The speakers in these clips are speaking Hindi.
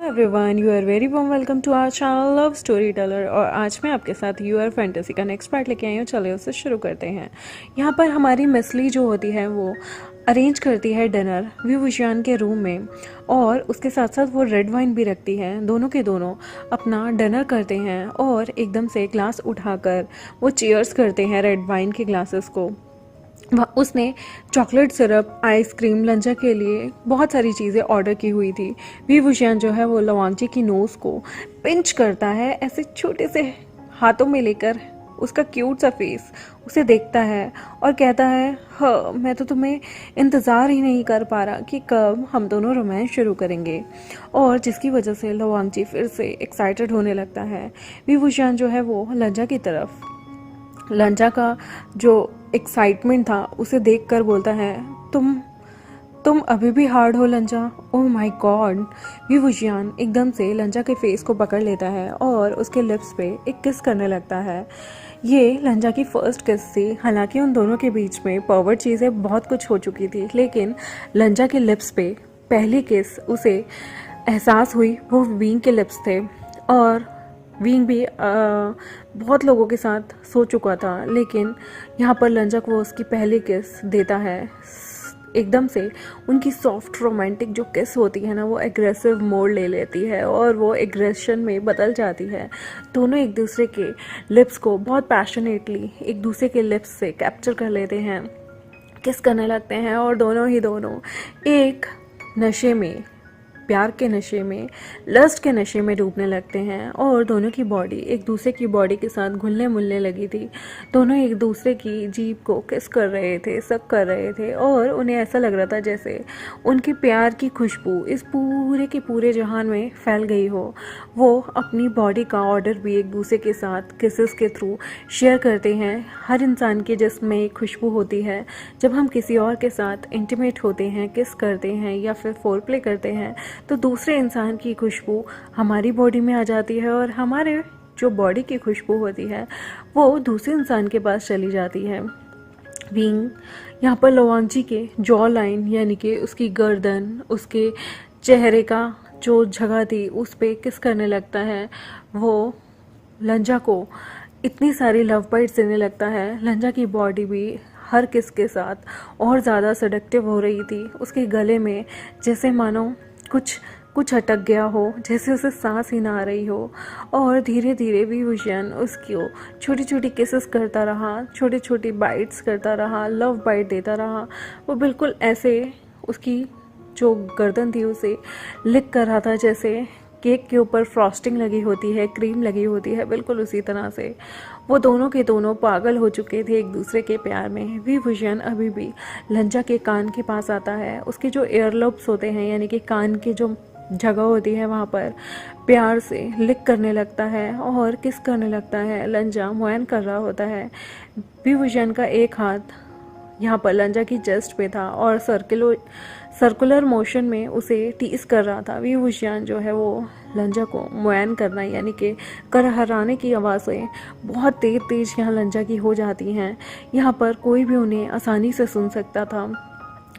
Everyone, you are very warm welcome to our channel love story teller. और आज मैं आपके साथ यूआर फैंटेसी का नेक्स्ट पार्ट लेके आई हूँ। चलिए उससे शुरू करते हैं। यहाँ पर हमारी मिसली जो होती है वो अरेंज करती है डिनर विभूषण के रूम में, और उसके साथ साथ वो रेड वाइन भी रखती है। दोनों के दोनों अपना डिनर करते हैं और एकदम से ग्लास उठाकर वो चीयर्स करते हैं रेड वाइन के ग्लासेस को। उसने चॉकलेट सिरप, आइसक्रीम, लंचा के लिए बहुत सारी चीज़ें ऑर्डर की हुई थी। विभूषण जो है वो लवांची की नोज़ को पिंच करता है, ऐसे छोटे से हाथों में लेकर उसका क्यूट सा फेस उसे देखता है और कहता है, हाँ मैं तो तुम्हें इंतज़ार ही नहीं कर पा रहा कि कब हम दोनों रोमांस शुरू करेंगे। और जिसकी वजह से लवांची फिर से एक्साइटेड होने लगता है। विभूषण जो है वो लंचा की तरफ, लंचा का जो एक्साइटमेंट था उसे देखकर बोलता है, तुम अभी भी हार्ड हो लंचा। Oh my God. विभूषण एकदम से लंचा के फेस को पकड़ लेता है और उसके लिप्स पे एक किस करने लगता है। ये लंचा की फर्स्ट किस थी। हालांकि उन दोनों के बीच में पर्वर्ट चीज़ें बहुत कुछ हो चुकी थी, लेकिन लंचा के लिप्स पे पहली किस उसे एहसास हुई वो विंग के लिप्स थे। और विंग भी बहुत लोगों के साथ सो चुका था, लेकिन यहाँ पर लंचा को उसकी पहली किस देता है। एकदम से उनकी सॉफ्ट रोमांटिक जो किस होती है ना, वो एग्रेसिव मोड ले लेती है और वो एग्रेशन में बदल जाती है। दोनों एक दूसरे के लिप्स को बहुत पैशनेटली एक दूसरे के लिप्स से कैप्चर कर लेते हैं, किस करने लगते हैं और दोनों एक नशे में, प्यार के नशे में, लस्ट के नशे में डूबने लगते हैं। और दोनों की बॉडी एक दूसरे की बॉडी के साथ घुलने मिलने लगी थी। दोनों एक दूसरे की जीभ को किस कर रहे थे, सक कर रहे थे, और उन्हें ऐसा लग रहा था जैसे उनके प्यार की खुशबू इस पूरे के पूरे जहान में फैल गई हो। वो अपनी बॉडी का ऑर्डर भी एक दूसरे के साथ किसेस के थ्रू शेयर करते हैं। हर इंसान के जिस्म में एक खुशबू होती है। जब हम किसी और के साथ इंटीमेट होते हैं, किस करते हैं या फिर फोर प्ले करते हैं, तो दूसरे इंसान की खुशबू हमारी बॉडी में आ जाती है और हमारे जो बॉडी की खुशबू होती है वो दूसरे इंसान के पास चली जाती है। विंग यहाँ पर लवांची के जॉ लाइन यानी कि उसकी गर्दन, उसके चेहरे का जो जगह थी उस पे किस करने लगता है। वो लंजा को इतनी सारी लव बाइट्स देने लगता है। लंजा की बॉडी भी हर किस के साथ और ज़्यादा सेडक्टिव हो रही थी। उसके गले में जैसे मानो कुछ अटक गया हो, जैसे उसे सांस ही ना आ रही हो। और धीरे धीरे विभूषण उसको छोटी छोटी किसेस करता रहा, छोटी छोटी बाइट्स करता रहा, लव बाइट देता रहा। वो बिल्कुल ऐसे उसकी जो गर्दन थी उसे लिक कर रहा था जैसे केक के ऊपर फ्रॉस्टिंग लगी होती है, क्रीम लगी होती है, बिल्कुल उसी तरह से। वो दोनों के दोनों पागल हो चुके थे एक दूसरे के प्यार में। विभूषण अभी भी लंचा के कान के पास आता है। उसके जो एयरलोब्स होते हैं यानी कि कान की जो जगह होती है वहाँ पर प्यार से लिक करने लगता है और किस करने लगता है। लंचा मुआयन कर रहा होता है। विभूषण का एक हाथ यहाँ पर लंजा की चेस्ट पे था और सर्कुलर मोशन में उसे टीस कर रहा था। विभूषण जो है वो लंजा को मुआयन करना यानी कि करहराने की आवाज़ें बहुत तेज तेज यहाँ लंजा की हो जाती हैं। यहाँ पर कोई भी उन्हें आसानी से सुन सकता था।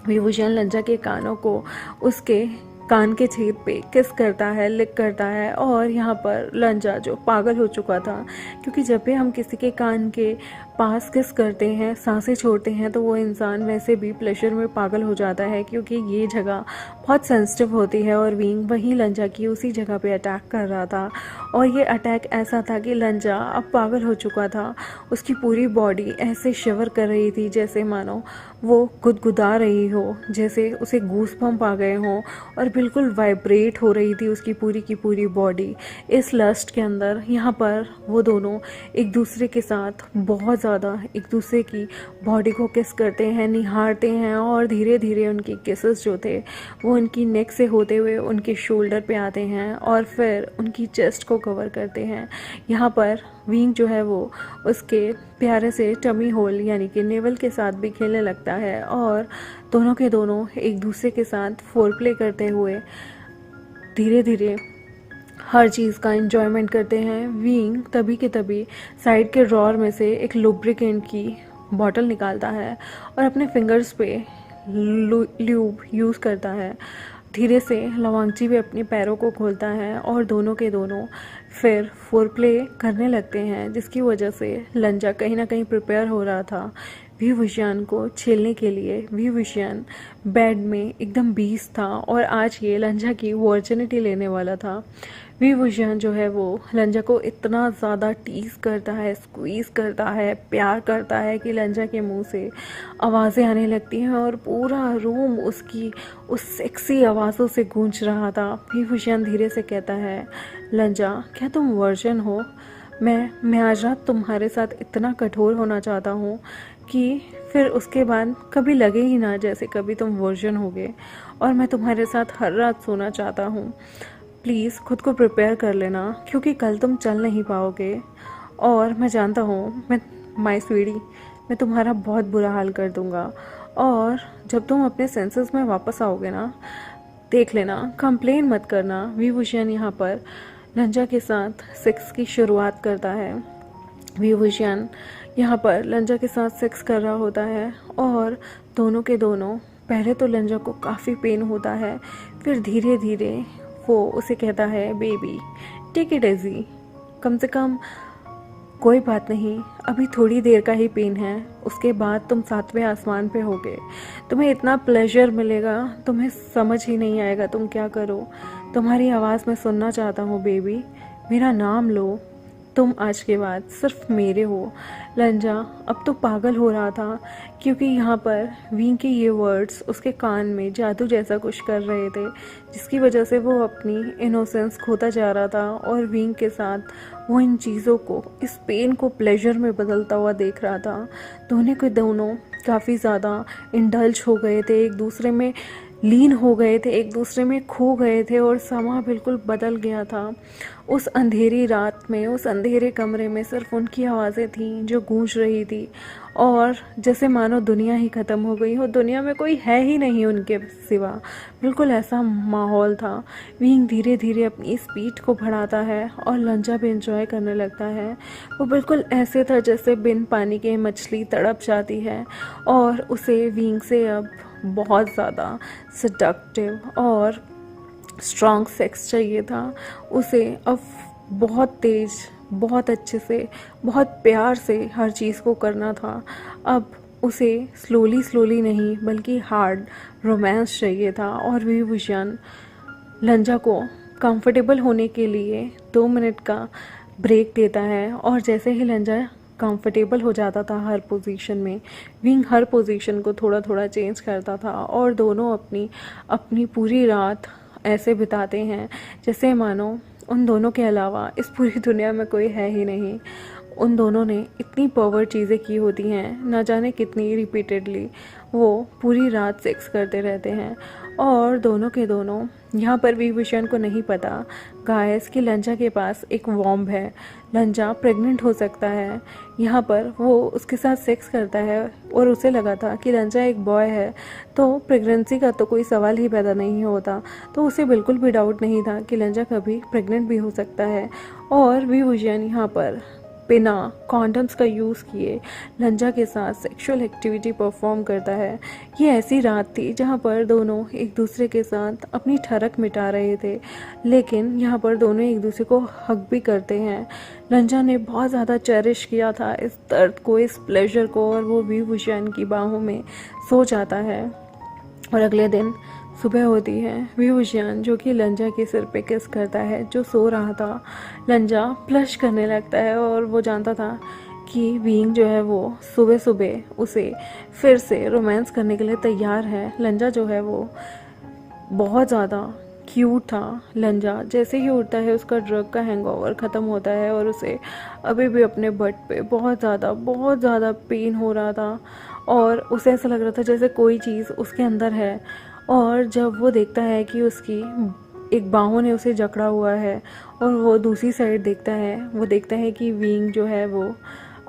विभूषण लंजा के कानों को उसके कान के छेद पे किस करता है, लिक करता है। और यहाँ पर लंजा जो पागल हो चुका था, क्योंकि जब भी हम किसी के कान के पास किस करते हैं, सांसें छोड़ते हैं, तो वो इंसान वैसे भी प्लेजर में पागल हो जाता है, क्योंकि ये जगह बहुत सेंसिटिव होती है। और विंग वहीं लंजा की उसी जगह पे अटैक कर रहा था। और ये अटैक ऐसा था कि लंजा अब पागल हो चुका था। उसकी पूरी बॉडी ऐसे शिवर कर रही थी जैसे मानो वो गुदगुदा रही हो, जैसे उसे गूस बम्प आ गए हों, और बिल्कुल वाइब्रेट हो रही थी उसकी पूरी की पूरी बॉडी इस लस्ट के अंदर। यहाँ पर वो दोनों एक दूसरे के साथ बहुत ज़्यादा एक दूसरे की बॉडी को किस करते हैं, निहारते हैं। और धीरे धीरे उनकी किसेस जो थे वो उनकी नेक से होते हुए उनके शोल्डर पे आते हैं और फिर उनकी चेस्ट को कवर करते हैं। यहाँ पर विंग जो है वो उसके प्यारे से टमी होल यानी कि नेवल के साथ भी खेलने लगता है। और दोनों के दोनों एक दूसरे के साथ फोर प्ले करते हुए धीरे धीरे हर चीज़ का एंजॉयमेंट करते हैं। विंग तभी के तभी साइड के ड्रॉर में से एक लुब्रिकेंट की बॉटल निकालता है और अपने फिंगर्स पे ल्यूब यूज़ करता है। धीरे से लवांगची भी अपने पैरों को खोलता है और दोनों के दोनों फिर फोरप्ले करने लगते हैं, जिसकी वजह से लंजा कहीं ना कहीं प्रिपेयर हो रहा था वी वुशियान को छेलने के लिए। वी वुशियान बेड में एकदम बीस्ट था और आज ये लंजा की वर्जिनिटी लेने वाला था। वी वुशियान जो है वो लंजा को इतना ज़्यादा टीज करता है, स्क्वीज करता है, प्यार करता है कि लंजा के मुंह से आवाज़ें आने लगती हैं और पूरा रूम उसकी उस सेक्सी आवाज़ों से गूंज रहा था। वी वुशियान धीरे से कहता है, लंजा क्या तुम वर्जन हो? मैं आज रात तुम्हारे साथ इतना कठोर होना चाहता हूँ कि फिर उसके बाद कभी लगे ही ना जैसे कभी तुम वर्जन होगे, और मैं तुम्हारे साथ हर रात सोना चाहता हूँ। प्लीज़ खुद को प्रिपेयर कर लेना क्योंकि कल तुम चल नहीं पाओगे, और मैं जानता हूँ मैं माय स्वीटी मैं तुम्हारा बहुत बुरा हाल कर दूँगा, और जब तुम अपने सेंसेस में वापस आओगे ना, देख लेना, कंप्लेन मत करना। वी वुशियान यहाँ पर लंजा के साथ सेक्स की शुरुआत करता है। वी वुशियान यहाँ पर लंजा के साथ सेक्स कर रहा होता है और दोनों के दोनों, पहले तो लंजा को काफ़ी पेन होता है, फिर धीरे धीरे वो उसे कहता है, बेबी टेक इट इजी, कम से कम कोई बात नहीं, अभी थोड़ी देर का ही पेन है, उसके बाद तुम 7वें आसमान पे होगे, तुम्हें इतना प्लेजर मिलेगा, तुम्हें समझ ही नहीं आएगा तुम क्या करो। तुम्हारी आवाज़ मैं सुनना चाहता हूँ बेबी, मेरा नाम लो, तुम आज के बाद सिर्फ मेरे हो। लंजा अब तो पागल हो रहा था क्योंकि यहाँ पर विंग के ये वर्ड्स उसके कान में जादू जैसा कुछ कर रहे थे, जिसकी वजह से वो अपनी इनोसेंस खोता जा रहा था और विंग के साथ वो इन चीज़ों को, इस पेन को प्लेजर में बदलता हुआ देख रहा था। दोनों के दोनों काफ़ी ज़्यादा इंडल्ज हो गए थे, एक दूसरे में लीन हो गए थे, एक दूसरे में खो गए थे और समा बिल्कुल बदल गया था। उस अंधेरी रात में, उस अंधेरे कमरे में सिर्फ उनकी आवाज़ें थीं जो गूंज रही थी, और जैसे मानो दुनिया ही ख़त्म हो गई हो, दुनिया में कोई है ही नहीं उनके सिवा, बिल्कुल ऐसा माहौल था। विंग धीरे धीरे अपनी स्पीड को बढ़ाता है और लंजा भी इंजॉय करने लगता है। वो बिल्कुल ऐसे था जैसे बिन पानी के मछली तड़प जाती है, और उसे विंग से अब बहुत ज़्यादा सेडक्टिव और स्ट्रॉन्ग सेक्स चाहिए था। उसे अब बहुत तेज़, बहुत अच्छे से, बहुत प्यार से हर चीज़ को करना था। अब उसे स्लोली स्लोली नहीं बल्कि हार्ड रोमांस चाहिए था, और वी वुशियान लंजा को कंफर्टेबल होने के लिए 2 मिनट का ब्रेक देता है, और जैसे ही लंजा कंफर्टेबल हो जाता था हर पोजीशन में, विंग हर पोजीशन को थोड़ा थोड़ा चेंज करता था, और दोनों अपनी अपनी पूरी रात ऐसे बिताते हैं जैसे मानो उन दोनों के अलावा इस पूरी दुनिया में कोई है ही नहीं। उन दोनों ने इतनी पावर चीज़ें की होती हैं, ना जाने कितनी रिपीटेडली वो पूरी रात सेक्स करते रहते हैं, और दोनों के दोनों, यहाँ पर वी वुशियान को नहीं पता गायस कि लंजा के पास एक वॉम्ब है, लंजा प्रेग्नेंट हो सकता है। यहाँ पर वो उसके साथ सेक्स करता है और उसे लगा था कि लंजा एक बॉय है तो प्रेगनेंसी का तो कोई सवाल ही पैदा नहीं होता, तो उसे बिल्कुल भी डाउट नहीं था कि लंजा कभी प्रेग्नेंट भी हो सकता है। और वी वुशियान यहाँ पर बिना कॉन्डम्स का यूज़ किए लंजा के साथ सेक्सुअल एक्टिविटी परफॉर्म करता है। ये ऐसी रात थी जहाँ पर दोनों एक दूसरे के साथ अपनी ठरक मिटा रहे थे, लेकिन यहाँ पर दोनों एक दूसरे को हक भी करते हैं। लंजा ने बहुत ज़्यादा चेरिश किया था इस दर्द को, इस प्लेजर को, और वो वी वुशियान की बाहों में सो जाता है। और अगले दिन सुबह होती है। वी वुशियान जो कि लंजा के सिर पे किस करता है जो सो रहा था। लंजा फ्लश करने लगता है और वो जानता था कि विंग जो है वो सुबह सुबह उसे फिर से रोमांस करने के लिए तैयार है। लंजा जो है वो बहुत ज़्यादा क्यूट था। लंजा जैसे ही उठता है उसका ड्रग का हैंगओवर ख़त्म होता है और उसे अभी भी अपने बट पे बहुत ज़्यादा पेन हो रहा था, और उसे ऐसा लग रहा था जैसे कोई चीज़ उसके अंदर है। और जब वो देखता है कि उसकी एक बाहों ने उसे जकड़ा हुआ है और वो दूसरी साइड देखता है, वो देखता है कि विंग जो है वो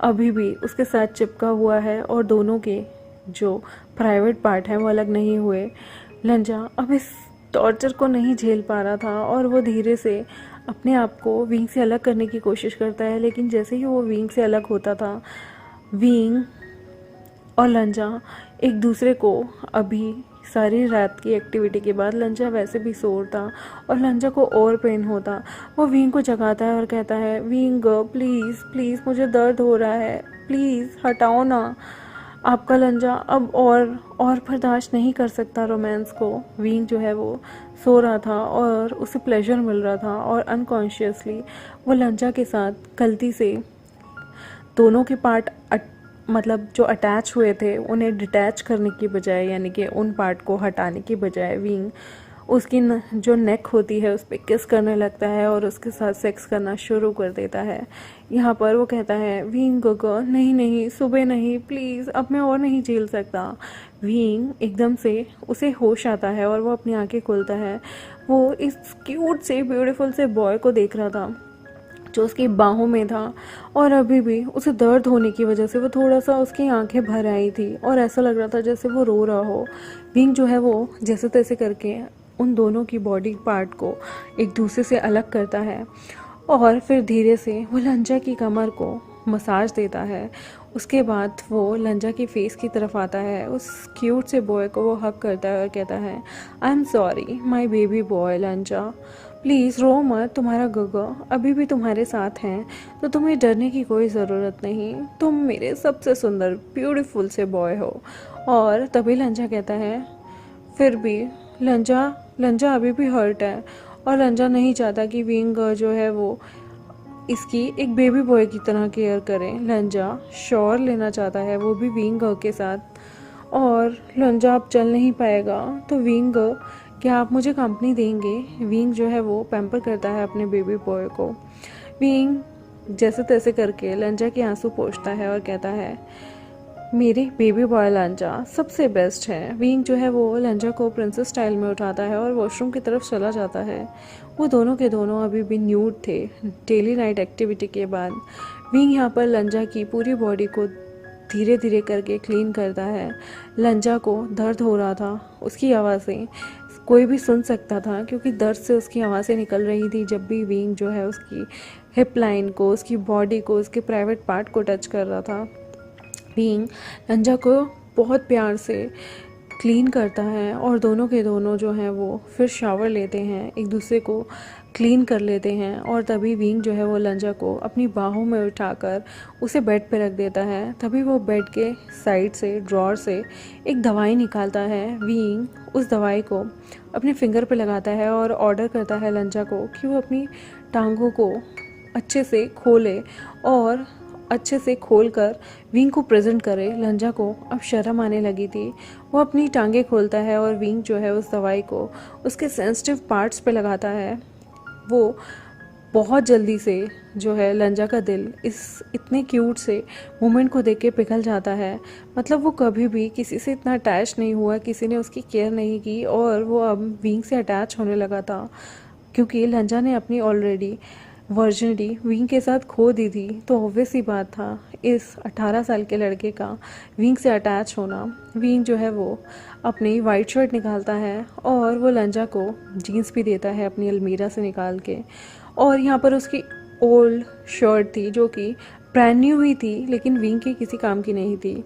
अभी भी उसके साथ चिपका हुआ है और दोनों के जो प्राइवेट पार्ट हैं वो अलग नहीं हुए। लंजा अब इस टॉर्चर को नहीं झेल पा रहा था और वो धीरे से अपने आप को विंग से अलग करने की कोशिश करता है, लेकिन जैसे ही वो विंग से अलग होता था, विंग और लंजा एक दूसरे को अभी सारी रात की एक्टिविटी के बाद लंजा वैसे भी सोर था और लंजा को और पेन होता। वो विंग को जगाता है और कहता है, विंग प्लीज़ प्लीज़ मुझे दर्द हो रहा है, प्लीज़ हटाओ ना। आपका लंजा अब और बर्दाश्त नहीं कर सकता रोमांस को। विंग जो है वो सो रहा था और उसे प्लेजर मिल रहा था और अनकॉन्शियसली वो लंजा के साथ गलती से दोनों के पार्ट मतलब जो अटैच हुए थे उन्हें डिटैच करने की बजाय, यानी कि उन पार्ट को हटाने की बजाय, विंग उसकी जो नेक होती है उस पर किस करने लगता है और उसके साथ सेक्स करना शुरू कर देता है। यहाँ पर वो कहता है, विंग गोगो नहीं नहीं, सुबह नहीं, प्लीज़ अब मैं और नहीं झेल सकता। विंग एकदम से उसे होश आता है और वो अपनी आंखें खोलता है। वो इस क्यूट से ब्यूटीफुल से बॉय को देख रहा था जो उसकी बाहों में था और अभी भी उसे दर्द होने की वजह से वो थोड़ा सा उसकी आंखें भर आई थी और ऐसा लग रहा था जैसे वो रो रहा हो। विंग जो है वो जैसे तैसे करके उन दोनों की बॉडी पार्ट को एक दूसरे से अलग करता है और फिर धीरे से वो लंजा की कमर को मसाज देता है। उसके बाद वो लंजा की फेस की तरफ आता है, उस क्यूट से बॉय को वो हग करता है और कहता है, I am sorry my baby boy लंजा, प्लीज़ रो मत, तुम्हारा गगा अभी भी तुम्हारे साथ हैं, तो तुम्हें डरने की कोई ज़रूरत नहीं, तुम मेरे सबसे सुंदर ब्यूटीफुल से बॉय हो। और तभी लंजा कहता है, फिर भी लंजा अभी भी हर्ट है और लंजा नहीं चाहता कि विंग जो है वो इसकी एक बेबी बॉय की तरह केयर करे। लंजा शॉर लेना चाहता है, वो भी विंग के साथ। और लंजा अब चल नहीं पाएगा तो विंग, क्या आप मुझे कंपनी देंगे? विंग जो है वो पैम्पर करता है अपने बेबी बॉय को। विंग जैसे तैसे करके लंजा के आंसू पोंछता है और कहता है, मेरे बेबी बॉय लंजा सबसे बेस्ट है। विंग जो है वो लंजा को प्रिंसेस स्टाइल में उठाता है और वॉशरूम की तरफ चला जाता है। वो दोनों के दोनों अभी भी न्यूड थे डेली नाइट एक्टिविटी के बाद। विंग यहाँ पर लंजा की पूरी बॉडी को धीरे धीरे करके क्लीन करता है। लंजा को दर्द हो रहा था, उसकी आवाज़ें कोई भी सुन सकता था क्योंकि दर्द से उसकी आवाज़ें निकल रही थी जब भी विंग जो है उसकी हिप लाइन को, उसकी बॉडी को, उसके प्राइवेट पार्ट को टच कर रहा था। विंग लंजा को बहुत प्यार से क्लीन करता है और दोनों के दोनों जो हैं वो फिर शावर लेते हैं, एक दूसरे को क्लीन कर लेते हैं। और तभी विंग जो है वो लंजा को अपनी बाहों में उठाकर उसे बेड पे रख देता है। तभी वो बेड के साइड से ड्रॉर से एक दवाई निकालता है। विंग उस दवाई को अपने फिंगर पे लगाता है और ऑर्डर करता है लंजा को कि वो अपनी टांगों को अच्छे से खोले और अच्छे से खोलकर विंग को प्रेजेंट करे। लंजा को अब शर्म आने लगी थी। वो अपनी टांगें खोलता है और विंग जो है उस दवाई को उसके सेंसिटिव पार्ट्स पे लगाता है। वो बहुत जल्दी से जो है लंजा का दिल इस इतने क्यूट से मोमेंट को देख के पिघल जाता है। मतलब वो कभी भी किसी से इतना अटैच नहीं हुआ, किसी ने उसकी केयर नहीं की और वो अब विंग से अटैच होने लगा था क्योंकि लंजा ने अपनी ऑलरेडी वर्जिनिटी विंग के साथ खो दी थी। तो ऑब्वियस ही बात था इस 18 साल के लड़के का विंग से अटैच होना। विंग जो है वो अपनी वाइट शर्ट निकालता है और वो लंजा को जीन्स भी देता है अपनी अलमीरा से निकाल के। और यहाँ पर उसकी ओल्ड शर्ट थी जो कि ब्रांड न्यू हुई थी लेकिन विंग के किसी काम की नहीं थी।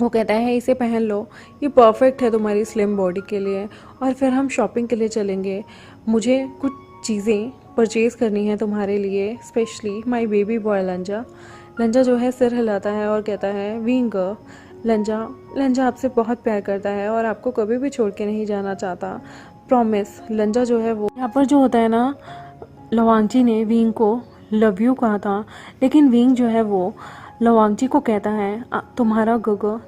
वो कहता है, इसे पहन लो, ये परफेक्ट है तुम्हारी स्लिम बॉडी के लिए और फिर हम शॉपिंग के लिए चलेंगे। मुझे कुछ चीज़ें परचेज़ करनी है तुम्हारे लिए, स्पेशली माय बेबी बॉय लंजा। लंजा जो है सिर हिलाता है और कहता है, विंग लंजा आपसे बहुत प्यार करता है और आपको कभी भी छोड़ के नहीं जाना चाहता, प्रॉमिस। लंजा जो है वो यहाँ पर जो होता है ना, लवांगची ने विंग को लव यू कहा था लेकिन विंग जो है वो लवांगची को कहता है, तुम्हारा गगो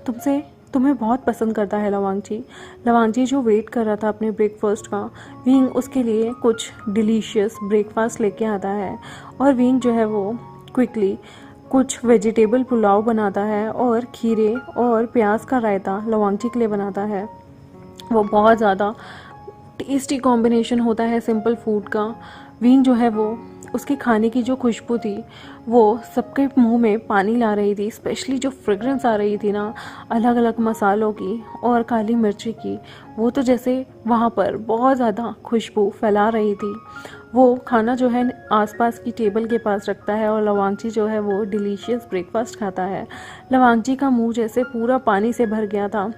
तुम्हें बहुत पसंद करता है लवांगची जो वेट कर रहा था अपने ब्रेकफास्ट का। विंग उसके लिए कुछ डिलीशियस ब्रेकफास्ट लेके आता है और विंग जो है वो क्विकली कुछ वेजिटेबल पुलाव बनाता है और खीरे और प्याज का रायता लवांगची के लिए बनाता है। वो बहुत ज़्यादा टेस्टी कॉम्बिनेशन होता है सिंपल फूड का। विंग जो है वो उसके खाने की जो खुशबू थी वो सबके मुंह में पानी ला रही थी, स्पेशली जो फ्रेग्रेंस आ रही थी ना अलग अलग मसालों की और काली मिर्ची की, वो तो जैसे वहाँ पर बहुत ज़्यादा खुशबू फैला रही थी। वो खाना जो है आसपास की टेबल के पास रखता है और लवांगची जो है वो डिलीशियस ब्रेकफास्ट खाता है। लवांगची का मुंह जैसे पूरा पानी से भर गया था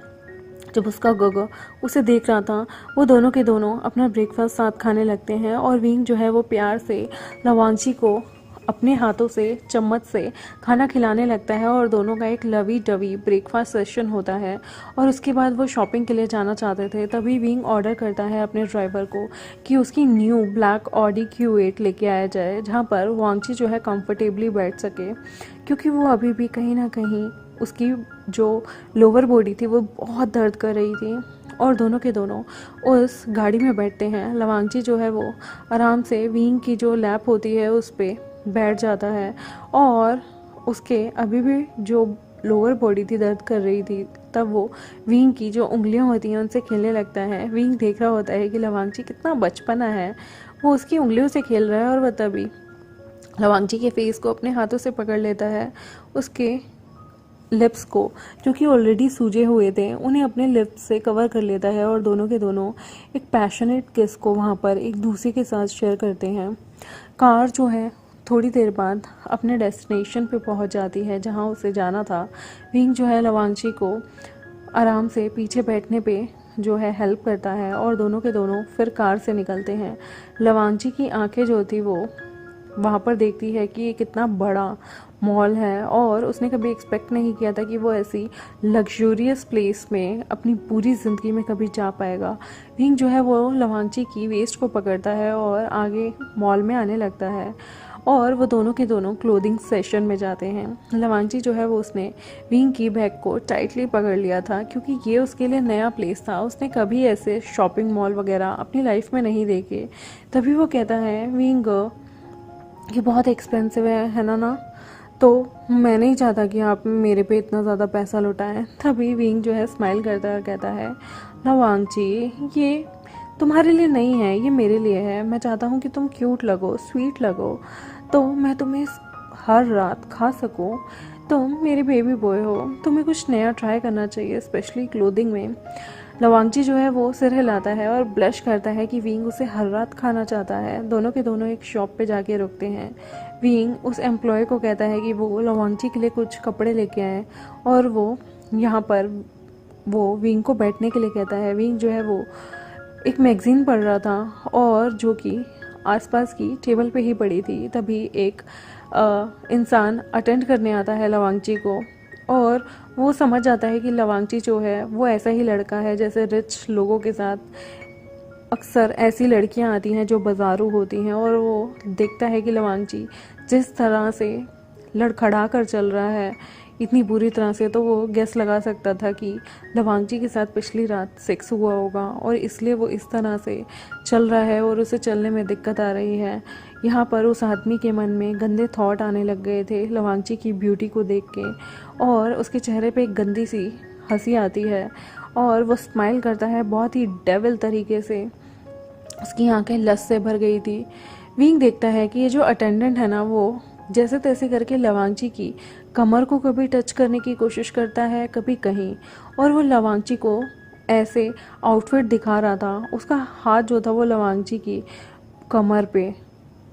जब उसका गग उसे देख रहा था, वो दोनों के दोनों अपना ब्रेकफास्ट साथ खाने लगते हैं और विंग जो है वो प्यार से लवांची को अपने हाथों से चम्मच से खाना खिलाने लगता है और दोनों का एक लवी डवी ब्रेकफास्ट सेशन होता है। और उसके बाद वो शॉपिंग के लिए जाना चाहते थे, तभी विंग ऑर्डर करता है अपने ड्राइवर को कि उसकी न्यू ब्लैक ऑडी Q8 लेके आया जाए, जहाँ पर वांगची जो है कंफर्टेबली बैठ सके, क्योंकि वो अभी भी कहीं ना कहीं उसकी जो लोअर बॉडी थी वो बहुत दर्द कर रही थी। और दोनों के दोनों उस गाड़ी में बैठते हैं। लवांगची जो है वो आराम से विंग की जो लैप होती है उस पर बैठ जाता है और उसके अभी भी जो लोअर बॉडी थी दर्द कर रही थी, तब वो विंग की जो उंगलियां होती हैं उनसे खेलने लगता है। विंग देख रहा होता है कि लवांगची कितना बचपना है, वो उसकी उंगलियों से खेल रहा है और वह तभी लवांगची के फेस को अपने हाथों से पकड़ लेता है, उसके लिप्स को जो कि ऑलरेडी सूजे हुए थे उन्हें अपने लिप्स से कवर कर लेता है और दोनों के दोनों एक पैशनेट किस को वहाँ पर एक दूसरे के साथ शेयर करते हैं। कार जो है थोड़ी देर बाद अपने डेस्टिनेशन पे पहुंच जाती है जहां उसे जाना था। विंग जो है लवांगची को आराम से पीछे बैठने पे जो है हेल्प करता है और दोनों के दोनों फिर कार से निकलते हैं। लवांगची की आंखें जो थी वो वहाँ पर देखती है कि ये कितना बड़ा मॉल है और उसने कभी एक्सपेक्ट नहीं किया था कि वो ऐसी लग्जूरियस प्लेस में अपनी पूरी ज़िंदगी में कभी जा पाएगा। विंग जो है वो लवांगची की वेस्ट को पकड़ता है और आगे मॉल में आने लगता है और वो दोनों के दोनों क्लोथिंग सेशन में जाते हैं। लवांगची जो है वो उसने विंग की बैग को टाइटली पकड़ लिया था क्योंकि ये उसके लिए नया प्लेस था, उसने कभी ऐसे शॉपिंग मॉल वगैरह अपनी लाइफ में नहीं देखे। तभी वो कहता है, विंग ये बहुत एक्सपेंसिव है ना, तो मैं नहीं चाहता कि आप मेरे पे इतना ज़्यादा पैसा लुटाएं। तभी विंग जो है स्माइल करता है और कहता है, लवांगची ये तुम्हारे लिए नहीं है, ये मेरे लिए है। मैं चाहता हूँ कि तुम क्यूट लगो, स्वीट लगो, तो मैं तुम्हें हर रात खा सकूँ। तुम मेरे बेबी बॉय हो, तुम्हें कुछ नया ट्राई करना चाहिए, स्पेशली क्लोथिंग में। लवांगची जो है वो सिर हिलाता है और ब्लश करता है कि विंग उसे हर रात खाना चाहता है। दोनों के दोनों एक शॉप पे जाके रुकते हैं। विंग उस एम्प्लॉय को कहता है कि वो लवांगची के लिए कुछ कपड़े लेके आए और वो यहाँ पर वो विंग को बैठने के लिए कहता है। विंग जो है वो एक मैगज़ीन पढ़ रहा था और जो कि आसपास की टेबल पे ही पड़ी थी। तभी एक इंसान अटेंड करने आता है लवांगची को और वो समझ जाता है कि लवांगची जो है वो ऐसा ही लड़का है जैसे रिच लोगों के साथ अक्सर ऐसी लड़कियां आती हैं जो बाजारू होती हैं। और वो देखता है कि लवांगची जिस तरह से लड़खड़ा कर चल रहा है इतनी बुरी तरह से, तो वो गेस लगा सकता था कि लवांगची के साथ पिछली रात सेक्स हुआ होगा और इसलिए वो इस तरह से चल रहा है और उसे चलने में दिक्कत आ रही है। यहाँ पर उस आदमी के मन में गंदे थॉट आने लग गए थे लवांगची की ब्यूटी को देख के और उसके चेहरे पे एक गंदी सी हंसी आती है और वो स्माइल करता है बहुत ही डेविल तरीके से। उसकी आंखें लस से भर गई थी। विंग देखता है कि ये जो अटेंडेंट है ना वो जैसे तैसे करके लवांगची की कमर को कभी टच करने की कोशिश करता है, कभी कहीं, और वो लवांगची को ऐसे आउटफिट दिखा रहा था। उसका हाथ जो था वो लवांगची की कमर पे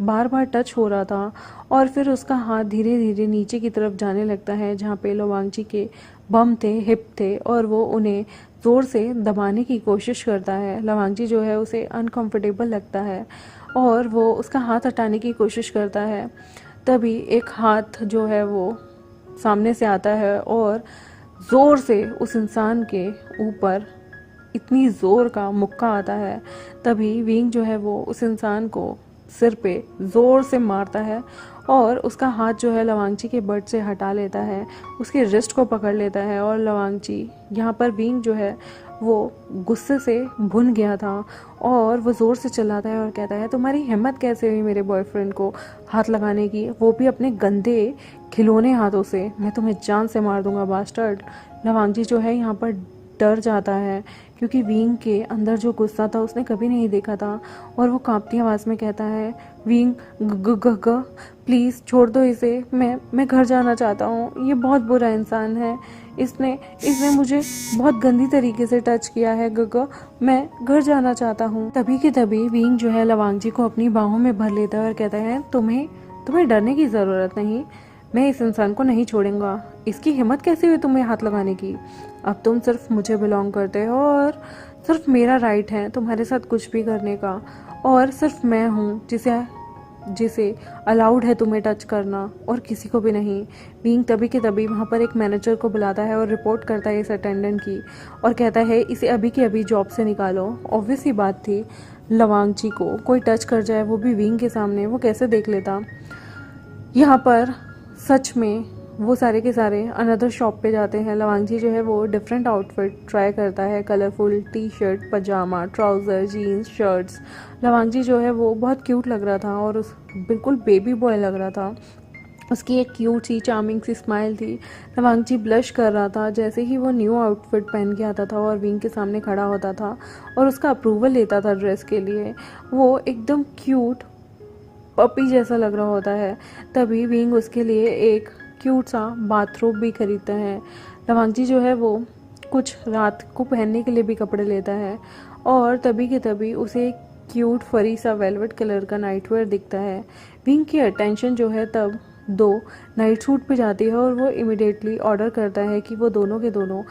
बार बार टच हो रहा था और फिर उसका हाथ धीरे धीरे नीचे की तरफ जाने लगता है जहाँ पे लवांगची के बम थे, हिप थे, और वो उन्हें ज़ोर से दबाने की कोशिश करता है। लवांगची जो है उसे अनकंफर्टेबल लगता है और वो उसका हाथ हटाने की कोशिश करता है। तभी एक हाथ जो है वो सामने से आता है और ज़ोर से उस इंसान के ऊपर इतनी ज़ोर का मुक्का आता है। तभी विंग जो है वो उस इंसान को सिर पे ज़ोर से मारता है और उसका हाथ जो है लवांगची के बट से हटा लेता है, उसके रिस्ट को पकड़ लेता है। और लवांगची यहाँ पर विंग जो है वो गुस्से से भुन गया था और वो ज़ोर से चिल्लाता है और कहता है, तुम्हारी हिम्मत कैसे हुई मेरे बॉयफ्रेंड को हाथ लगाने की, वो भी अपने गंदे खिलौने हाथों से, मैं तुम्हें जान से मार दूंगा बास्टर्ड। लवांगची जो है यहाँ पर डर जाता है क्योंकि विंग के अंदर जो गुस्सा था उसने कभी नहीं देखा था और वो कांपती आवाज़ में कहता है, विंग ग प्लीज़ छोड़ दो इसे, मैं घर जाना चाहता हूँ। ये बहुत बुरा इंसान है, इसने मुझे बहुत गंदी तरीके से टच किया है ग मैं घर जाना चाहता हूँ। तभी के तभी विंग जो है लवांगची को अपनी बाहों में भर लेता है और कहता है, तुम्हें डरने की ज़रूरत नहीं, मैं इस इंसान को नहीं छोड़ूंगा। इसकी हिम्मत कैसे हुई तुम्हें हाथ लगाने की? अब तुम सिर्फ मुझे बिलोंग करते हो और सिर्फ मेरा राइट है तुम्हारे साथ कुछ भी करने का, और सिर्फ मैं हूँ जिसे जिसे अलाउड है तुम्हें टच करना, और किसी को भी नहीं। बीइंग तभी के तभी वहाँ पर एक मैनेजर को बुलाता है और रिपोर्ट करता है इस अटेंडेंट की, और कहता है इसे अभी के अभी जॉब से निकालो। ऑब्वियस ही बात थी, लवांग जी को कोई टच कर जाए, वो भी विंग के सामने, वो कैसे देख लेता। यहाँ पर सच में वो सारे के सारे अनदर शॉप पे जाते हैं। लवांग जी जो है वो डिफरेंट आउटफिट ट्राई करता है, कलरफुल टी शर्ट, पजामा, ट्राउज़र, जीन्स, शर्ट्स। लवांग जी जो है वो बहुत क्यूट लग रहा था और उस बिल्कुल बेबी बॉय लग रहा था। उसकी एक क्यूट सी चार्मिंग सी स्माइल थी। लवांग जी ब्लश कर रहा था जैसे ही वो न्यू आउटफिट पहन के आता था और विंग के सामने खड़ा होता था और उसका अप्रूवल लेता था ड्रेस के लिए। वो एकदम क्यूट पपी जैसा लग रहा होता है। तभी विंग उसके लिए एक क्यूट सा बाथरोब भी खरीदता है। लवांग जी जो है वो कुछ रात को पहनने के लिए भी कपड़े लेता है, और तभी के तभी उसे एक क्यूट फरी सा वेलवेट कलर का नाइटवेयर दिखता है। विंग की अटेंशन जो है तब दो नाइट सूट पे जाती है और वो इमिडिएटली ऑर्डर करता है कि वो दोनों के दोनों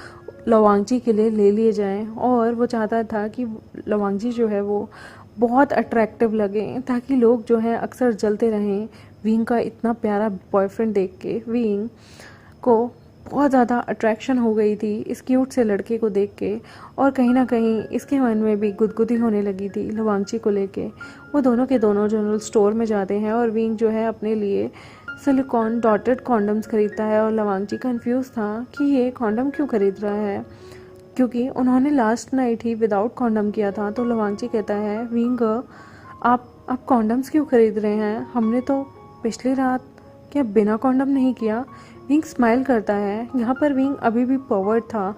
लवांग जी के लिए ले लिए जाएं। और वो चाहता था कि लवांग जी जो है वो बहुत अट्रैक्टिव लगे, ताकि लोग जो हैं अक्सर जलते रहें विंग का इतना प्यारा बॉयफ्रेंड देख के। विंग को बहुत ज़्यादा अट्रैक्शन हो गई थी इस क्यूट से लड़के को देख के, और कहीं ना कहीं इसके मन में भी गुदगुदी होने लगी थी लवांगची को लेके। वो दोनों के दोनों जनरल स्टोर में जाते हैं और विंग जो है अपने लिए सिलिकॉन डॉटेड कॉन्डम्स खरीदता है, और लवांगची कंफ्यूज था कि ये कॉन्डम क्यों खरीद रहा है, क्योंकि उन्होंने लास्ट नाइट ही विदाउट कॉन्डम किया था। तो लवांगची कहता है विंग आप कॉन्डम्स क्यों खरीद रहे हैं? हमने तो पिछली रात क्या बिना कॉन्डम नहीं किया? विंग स्माइल करता है। यहाँ पर विंग अभी भी पर्वर्ट था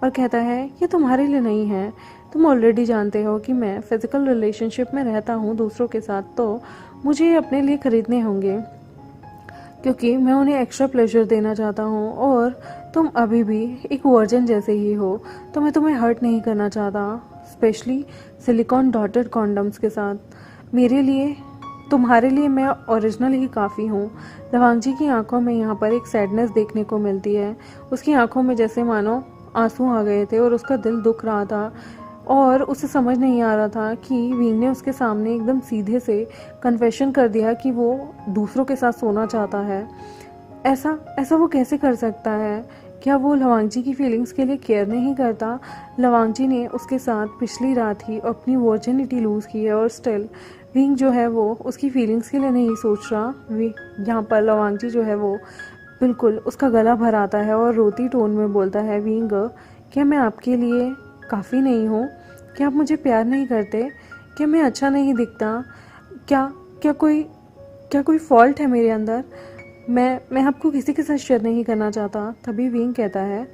और कहता है ये तुम्हारे लिए नहीं है। तुम ऑलरेडी जानते हो कि मैं फिजिकल रिलेशनशिप में रहता हूँ दूसरों के साथ, तो मुझे ये अपने लिए खरीदने होंगे क्योंकि मैं उन्हें एक्स्ट्रा प्लेजर देना चाहता हूँ, और तुम अभी भी एक वर्जन जैसे ही हो, तो मैं तुम्हें हर्ट नहीं करना चाहता, स्पेशली सिलिकॉन डॉटेड कॉन्डम्स के साथ। मेरे लिए तुम्हारे लिए मैं ओरिजिनल ही काफ़ी हूँ। लवांग जी की आंखों में यहाँ पर एक सैडनेस देखने को मिलती है। उसकी आंखों में जैसे मानो आंसू आ गए थे और उसका दिल दुख रहा था, और उसे समझ नहीं आ रहा था कि विंग ने उसके सामने एकदम सीधे से कन्फेशन कर दिया कि वो दूसरों के साथ सोना चाहता है। ऐसा ऐसा वो कैसे कर सकता है? क्या वो लवांग जी की फीलिंग्स के लिए केयर नहीं करता? लवांग जी ने उसके साथ पिछली रात ही अपनी वर्जिनिटी लूज़ की है, और स्टिल विंग जो है वो उसकी फीलिंग्स के लिए नहीं सोच रहा। यहाँ पर लवांग जी जो है वो बिल्कुल उसका गला भर आता है और रोती टोन में बोलता है, विंग क्या मैं आपके लिए काफ़ी नहीं हूँ? क्या आप मुझे प्यार नहीं करते? क्या मैं अच्छा नहीं दिखता? क्या क्या कोई क्या कोई फॉल्ट है मेरे अंदर? मैं आपको किसी के साथ शेयर नहीं करना चाहता। तभी विंग कहता है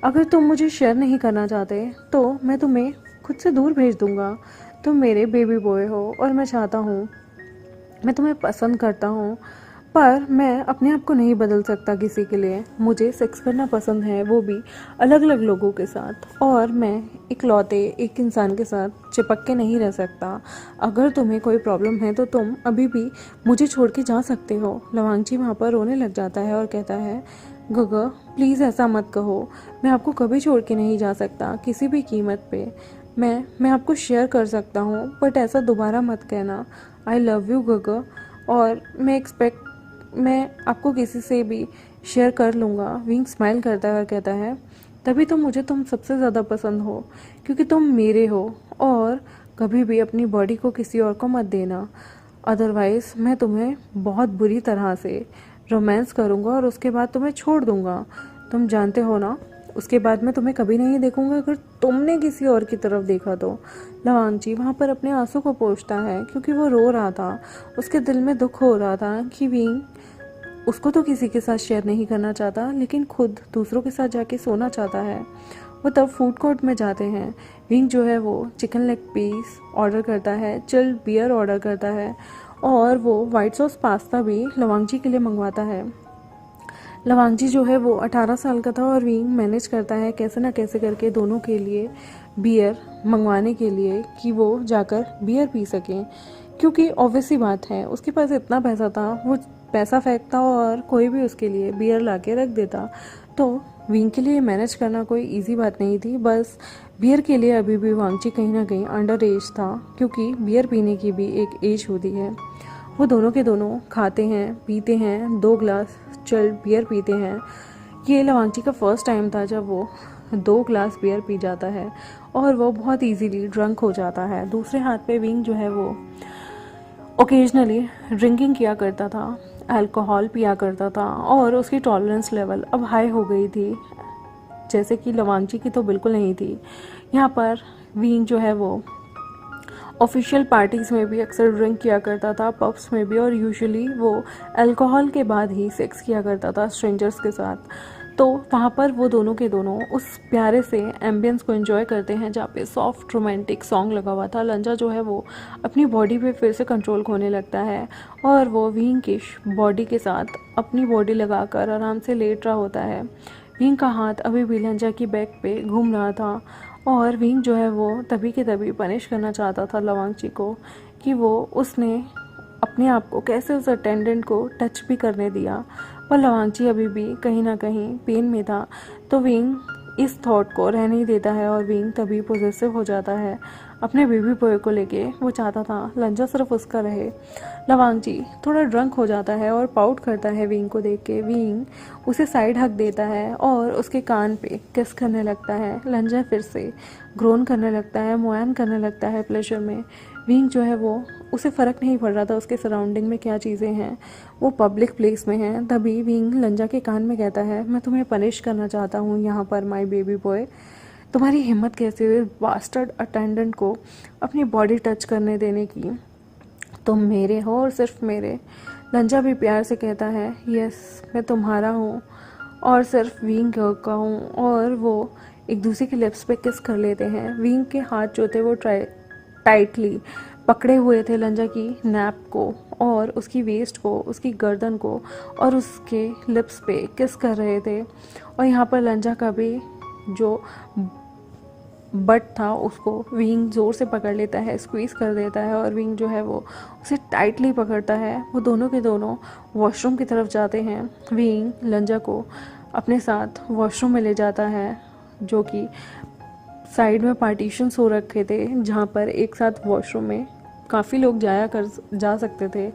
अगर तुम मुझे शेयर नहीं करना चाहते तो मैं तुम्हें खुद से दूर भेज दूंगा। तुम मेरे बेबी बॉय हो और मैं चाहता हूँ, मैं तुम्हें पसंद करता हूँ, पर मैं अपने आप को नहीं बदल सकता किसी के लिए। मुझे सेक्स करना पसंद है, वो भी अलग अलग लोगों के साथ, और मैं इकलौते एक इंसान के साथ चिपक के नहीं रह सकता। अगर तुम्हें कोई प्रॉब्लम है तो तुम अभी भी मुझे छोड़ के जा सकते हो। लवांग जी वहाँ पर रोने लग जाता है और कहता है गगा प्लीज़ ऐसा मत कहो, मैं आपको कभी छोड़ के नहीं जा सकता किसी भी कीमत पे। मैं आपको शेयर कर सकता हूँ, बट ऐसा दोबारा मत कहना। आई लव यू गगा, और मैं आपको किसी से भी शेयर कर लूँगा। विंग स्माइल करता है और कहता है तभी तो मुझे तुम सबसे ज़्यादा पसंद हो, क्योंकि तुम मेरे हो, और कभी भी अपनी बॉडी को किसी और को मत देना, अदरवाइज़ मैं तुम्हें बहुत बुरी तरह से रोमांस करूँगा और उसके बाद तुम्हें छोड़ दूँगा। तुम जानते हो ना, उसके बाद मैं तुम्हें कभी नहीं देखूंगा अगर तुमने किसी और की तरफ देखा तो। लवांग जी वहाँ पर अपने आंसू को पोंछता है क्योंकि वो रो रहा था। उसके दिल में दुख हो रहा था कि विंग उसको तो किसी के साथ शेयर नहीं करना चाहता, लेकिन खुद दूसरों के साथ जाके सोना चाहता है। वो तब फूड कोर्ट में जाते हैं। विंग जो है वो चिकन लेग पीस ऑर्डर करता है, चिल्ड बियर ऑर्डर करता है, और वो वाइट सॉस पास्ता भी लवांग जी के लिए मंगवाता है। लवांग जी जो है वो 18 साल का था, और विंग मैनेज करता है कैसे ना कैसे करके दोनों के लिए बियर मंगवाने के लिए कि वो जाकर बियर पी सकें। क्योंकि ऑब्वियस सी बात है उसके पास इतना पैसा था, वो पैसा फेंकता और कोई भी उसके लिए बियर ला के रख देता। तो विंग के लिए मैनेज करना कोई इजी बात नहीं थी। बस बियर के लिए अभी भी वांगची कहीं ना कहीं अंडर एज था, क्योंकि बियर पीने की भी एक एज होती है। वो दोनों के दोनों खाते हैं, पीते हैं, 2 ग्लास चिल्ड बियर पीते हैं। ये लवांगची का फर्स्ट टाइम था जब वो 2 ग्लास बियर पी जाता है और वो बहुत इजीली ड्रंक हो जाता है। दूसरे हाथ पे विंग जो है वो ओकेजनली ड्रिंकिंग किया करता था, अल्कोहल पिया करता था और उसकी टॉलरेंस लेवल अब हाई हो गई थी, जैसे कि लवांगची की तो बिल्कुल नहीं थी। यहाँ पर विंग जो है वो ऑफिशियल पार्टीज़ में भी अक्सर ड्रिंक किया करता था, पब्स में भी, और यूजुअली वो अल्कोहल के बाद ही सेक्स किया करता था स्ट्रेंजर्स के साथ। तो वहाँ पर वो दोनों के दोनों उस प्यारे से एम्बियंस को एंजॉय करते हैं जहाँ पे सॉफ्ट रोमांटिक सॉन्ग लगा हुआ था। लंजा जो है वो अपनी बॉडी पे फिर से कंट्रोल खोने लगता है और वो विंग की बॉडी के साथ अपनी बॉडी लगाकर आराम से लेट रहा होता है। विंग का हाथ अभी भी लंजा की बैक पे घूम रहा था और विंग जो है वो तभी के तभी पनिश करना चाहता था लवांगची को कि वो उसने अपने आप को कैसे उस अटेंडेंट को टच भी करने दिया। पर लवांगची अभी भी कहीं ना कहीं पेन में था, तो विंग इस थॉट को रहने ही देता है और विंग तभी पॉजेसिव हो जाता है अपने बेबी बॉय को लेके। वो चाहता था लंजा सिर्फ उसका रहे। लवांगची थोड़ा ड्रंक हो जाता है और पाउट करता है विंग को देख के। विंग उसे साइड हक देता है और उसके कान पे किस करने लगता है। लंजा फिर से ग्रोन करने लगता है, मोयान करने लगता है प्लेजर में। विंग जो है वो उसे फ़र्क नहीं पड़ रहा था उसके सराउंडिंग में क्या चीज़ें हैं, वो पब्लिक प्लेस में हैं। तभी विंग लंजा के कान में कहता है, मैं तुम्हें पनिश करना चाहता हूँ यहाँ पर माय बेबी बॉय। तुम्हारी हिम्मत कैसे हुई बास्टर्ड अटेंडेंट को अपनी बॉडी टच करने देने की? तुम मेरे हो और सिर्फ मेरे। लंजा भी प्यार से कहता है, यस मैं तुम्हारा हूँ और सिर्फ विंग का हूँ। और वो एक दूसरे के लिप्स पे किस कर लेते हैं। विंग के हाथ जो थे वो टाइटली पकड़े हुए थे लंजा की नैप को और उसकी वेस्ट को, उसकी गर्दन को, और उसके लिप्स पे किस कर रहे थे। और यहाँ पर लंजा का भी जो बट था उसको विंग ज़ोर से पकड़ लेता है, स्क्वीज़ कर देता है और विंग जो है वो उसे टाइटली पकड़ता है। वो दोनों के दोनों वॉशरूम की तरफ जाते हैं। विंग लंजा को अपने साथ वॉशरूम में ले जाता है, जो कि साइड में पार्टीशंस हो रखे थे जहाँ पर एक साथ वॉशरूम में काफ़ी लोग जा सकते थे।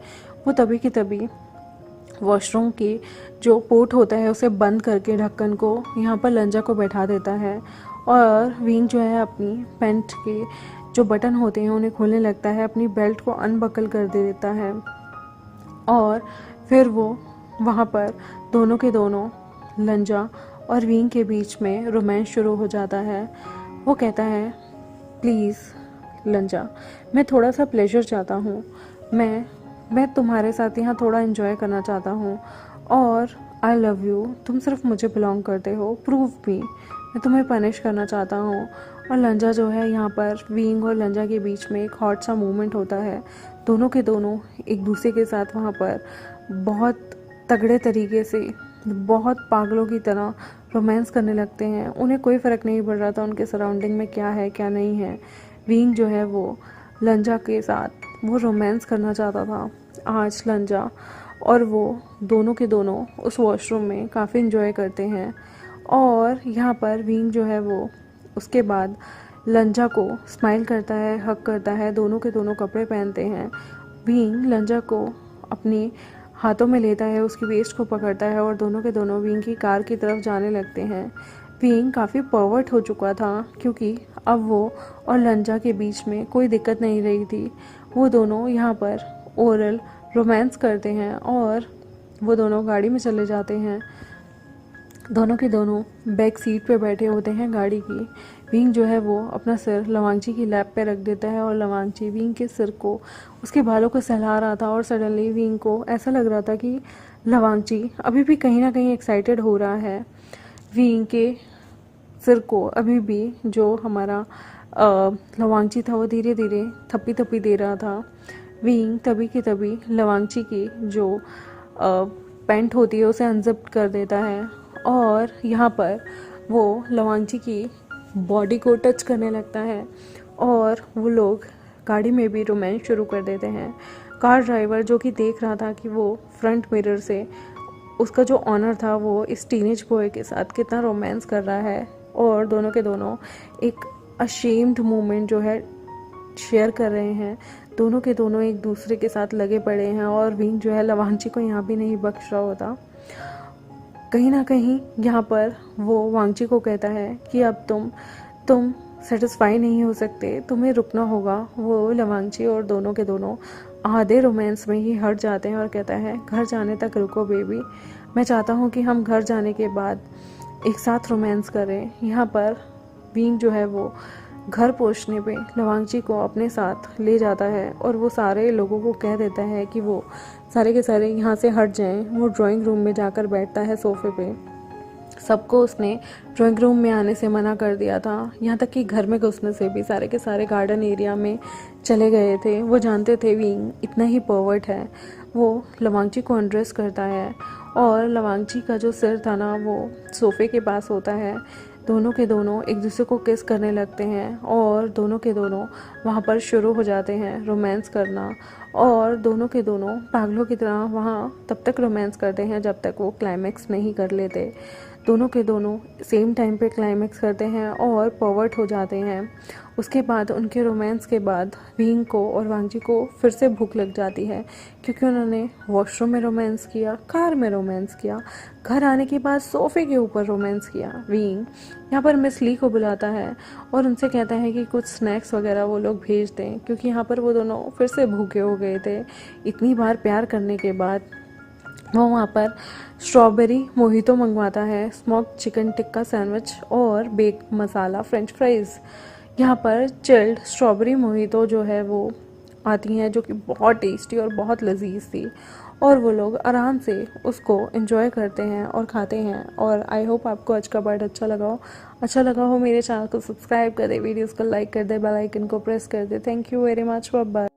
वो तभी की तभी वॉशरूम की जो पोर्ट होता है उसे बंद करके ढक्कन को यहाँ पर लंजा को बैठा देता है और विंग जो है अपनी पैंट के जो बटन होते हैं उन्हें खोलने लगता है, अपनी बेल्ट को अनबकल कर दे देता है और फिर वो वहाँ पर दोनों के दोनों लंजा और विंग के बीच में रोमांस शुरू हो जाता है। वो कहता है, प्लीज़ लंजा, मैं थोड़ा सा प्लेजर चाहता हूँ, मैं तुम्हारे साथ यहाँ थोड़ा एंजॉय करना चाहता हूँ और आई लव यू, तुम सिर्फ मुझे बिलोंग करते हो, प्रूव मी, मैं तुम्हें पनिश करना चाहता हूँ। और लंजा जो है यहाँ पर विंग और लंजा के बीच में एक हॉट सा मूवमेंट होता है। दोनों के दोनों एक दूसरे के साथ वहाँ पर बहुत तगड़े तरीके से, बहुत पागलों की तरह रोमांस करने लगते हैं। उन्हें कोई फ़र्क नहीं पड़ रहा था उनके सराउंडिंग में क्या है क्या नहीं है। विंग जो है वो लंजा के साथ वो रोमांस करना चाहता था आज लंजा, और वो दोनों के दोनों उस वॉशरूम में काफ़ी इन्जॉय करते हैं। और यहाँ पर विंग जो है वो उसके बाद लंजा को स्माइल करता है, हक करता है, दोनों के दोनों कपड़े पहनते हैं। विंग लंजा को अपनी हाथों में लेता है, उसकी वेस्ट को पकड़ता है और दोनों के दोनों विंग की कार की तरफ जाने लगते हैं। विंग काफ़ी परवर्ट हो चुका था क्योंकि अब वो और लंजा के बीच में कोई दिक्कत नहीं रही थी। वो दोनों यहाँ पर ओरल रोमांस करते हैं और वो दोनों गाड़ी में चले जाते हैं। दोनों के दोनों बैक सीट पे बैठे होते हैं गाड़ी की। विंग जो है वो अपना सिर लवांगची की लैप पे रख देता है और लवांगची विंग के सिर को, उसके बालों को सहला रहा था और सडनली विंग को ऐसा लग रहा था कि लवांगची अभी भी कहीं ना कहीं एक्साइटेड हो रहा है। विंग के सिर को अभी भी जो हमारा लवांगची था वो धीरे धीरे थप्पी थप्पी दे रहा था। विंग तभी की तभी लवांगची की जो पैंट होती है उसे अनजिप कर देता है और यहाँ पर वो लवांगची की बॉडी को टच करने लगता है और वो लोग गाड़ी में भी रोमांस शुरू कर देते हैं। कार ड्राइवर जो कि देख रहा था कि वो फ्रंट मिरर से उसका जो ऑनर था वो इस टीनेज बॉय के साथ कितना रोमांस कर रहा है, और दोनों के दोनों एक अशेम्ड मोमेंट जो है शेयर कर रहे हैं। दोनों के दोनों एक दूसरे के साथ लगे पड़े हैं, और विंग जो है लवांगची को यहाँ भी नहीं बख्श रहा होता। कहीं ना कहीं यहाँ पर वो वांगची को कहता है कि अब तुम सेटिस्फाई नहीं हो सकते, तुम्हें रुकना होगा। वो लवांगची और दोनों के दोनों आधे रोमांस में ही हट जाते हैं और कहता है घर जाने तक रुको बेबी, मैं चाहता हूँ कि हम घर जाने के बाद एक साथ रोमांस करें। यहाँ पर विंग जो है वो घर पहुंचने पे लवांगची को अपने साथ ले जाता है, और वो सारे लोगों को कह देता है कि वो सारे के सारे यहाँ से हट जाएं। वो ड्राइंग रूम में जाकर बैठता है सोफे पे। सबको उसने ड्राइंग रूम में आने से मना कर दिया था, यहाँ तक कि घर में घुसने से भी सारे के सारे गार्डन एरिया में चले गए थे। वो जानते थे विंग इतना ही पर्वर्ट है। वो लवांगची को अनड्रेस करता है, और लवांगची का जो सिर था ना वो सोफे के पास होता है। दोनों के दोनों एक दूसरे को किस करने लगते हैं, और दोनों के दोनों वहाँ पर शुरू हो जाते हैं रोमांस करना। और दोनों के दोनों पागलों की तरह वहाँ तब तक रोमांस करते हैं जब तक वो क्लाइमैक्स नहीं कर लेते। दोनों के दोनों सेम टाइम पे क्लाइमैक्स करते हैं और पर्वर्ट हो जाते हैं। उसके बाद उनके रोमांस के बाद विंग को और वांगजी को फिर से भूख लग जाती है, क्योंकि उन्होंने वॉशरूम में रोमांस किया, कार में रोमांस किया, घर आने के बाद सोफे के ऊपर रोमांस किया। विंग यहाँ पर मिस ली को बुलाता है और उनसे कहता है कि कुछ स्नैक्स वगैरह वो लोग भेज दें, क्योंकि यहाँ पर वो दोनों फिर से भूखे हो गए थे इतनी बार प्यार करने के बाद। वो वहाँ पर स्ट्रॉबेरी मोहितो मंगवाता है, स्मोक्ड चिकन टिक्का सैंडविच और बेक मसाला फ्रेंच फ्राइज़। यहाँ पर चिल्ड स्ट्रॉबेरी मोहितो जो है वो आती हैं, जो कि बहुत टेस्टी और बहुत लजीज थी, और वो लोग आराम से उसको एंजॉय करते हैं और खाते हैं। और आई होप आपको आज का पार्ट अच्छा लगा हो। मेरे चैनल को सब्सक्राइब कर दे, वीडियोस को लाइक कर दे, बेल आइकन को प्रेस कर दे। Thank you very much, bye bye.